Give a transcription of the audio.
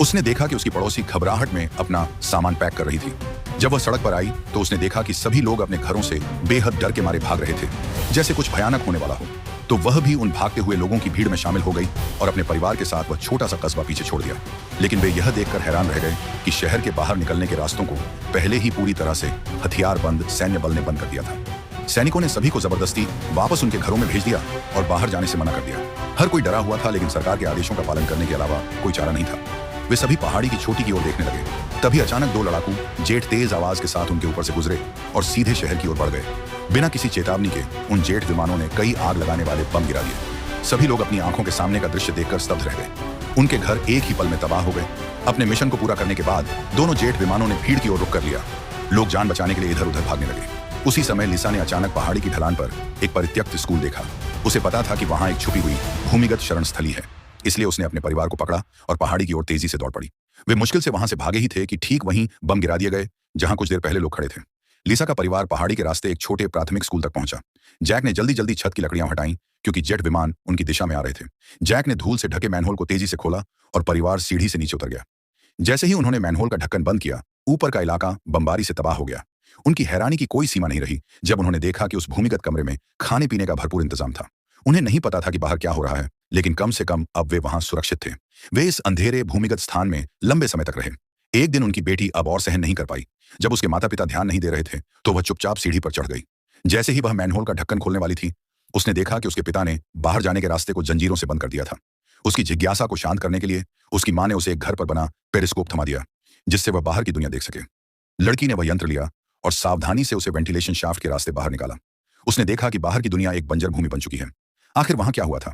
उसने देखा कि उसकी पड़ोसी घबराहट में अपना सामान पैक कर रही थी। जब वह सड़क पर आई तो उसने देखा कि सभी लोग अपने घरों से बेहद डर के मारे भाग रहे थे, जैसे कुछ भयानक होने वाला हो। तो वह भी उन भागते हुए लोगों की भीड़ में शामिल हो गई और अपने परिवार के साथ वह छोटा सा कस्बा पीछे छोड़ दिया। लेकिन वे यह देखकर हैरान रह गए कि शहर के बाहर निकलने के रास्तों को पहले ही पूरी तरह से हथियार बंद सैन्य बल ने बंद कर दिया था। सैनिकों ने सभी को जबरदस्ती वापस उनके घरों में भेज दिया और बाहर जाने से मना कर दिया। हर कोई डरा हुआ था, लेकिन सरकार के आदेशों का पालन करने के अलावा कोई चारा नहीं था। वे सभी पहाड़ी की चोटी की ओर देखने लगे। तभी अचानक दो लड़ाकू जेट तेज आवाज के साथ उनके ऊपर से गुजरे और सीधे शहर की ओर बढ़ गए। बिना किसी चेतावनी के उन जेट विमानों ने कई आग लगाने वाले बम गिरा दिए। सभी लोग अपनी आंखों के सामने का दृश्य देखकर स्तब्ध रह गए। उनके घर एक ही पल में तबाह हो गए। अपने मिशन को पूरा करने के बाद दोनों जेट विमानों ने भीड़ की ओर रुख कर लिया। लोग जान बचाने के लिए इधर उधर भागने लगे। उसी समय लिसा ने अचानक पहाड़ी की ढलान पर एक परित्यक्त स्कूल देखा। उसे पता था कि वहां एक छुपी हुई भूमिगत शरण स्थली है, इसलिए उसने अपने परिवार को पकड़ा और पहाड़ी की ओर तेजी से दौड़ पड़ी। वे मुश्किल से वहां से भागे ही थे कि ठीक वहीं बम गिरा दिए गए जहां कुछ देर पहले लोग खड़े थे। लिसा का परिवार पहाड़ी के रास्ते एक छोटे प्राथमिक स्कूल तक पहुंचा। जैक ने जल्दी जल्दी छत की लकड़ियां हटाई क्योंकि जेट विमान उनकी दिशा में आ रहे थे। जैक ने धूल से ढके मैनहोल को तेजी से खोला और परिवार सीढ़ी से नीचे उतर गया। जैसे ही उन्होंने मैनहोल का ढक्कन बंद किया, ऊपर का इलाका बमबारी से तबाह हो गया। उनकी हैरानी की कोई सीमा नहीं रही जब उन्होंने देखा कि उस भूमिगत कमरे में खाने पीने का भरपूर इंतजाम था। उन्हें नहीं पता था कि बाहर क्या हो रहा है, लेकिन कम से कम अब वे वहां सुरक्षित थे। वे इस अंधेरे भूमिगत स्थान में लंबे समय तक रहे। एक दिन उनकी बेटी अब और सहन नहीं कर पाई। जब उसके माता पिता ध्यान नहीं दे रहे थे तो वह चुपचाप सीढ़ी पर चढ़ गई। जैसे ही वह मैनहोल का ढक्कन खोलने वाली थी, उसने देखा कि उसके पिता ने बाहर जाने के रास्ते को जंजीरों से बंद कर दिया था। उसकी जिज्ञासा को शांत करने के लिए उसकी मां ने उसे एक घर पर बना पेरिस्कोप थमा दिया, जिससे वह बाहर की दुनिया देख सके। लड़की ने वह यंत्र लिया और सावधानी से उसे वेंटिलेशन शाफ्ट के रास्ते बाहर निकाला। उसने देखा कि बाहर की दुनिया एक बंजर भूमि बन चुकी है। आखिर वहां क्या हुआ था?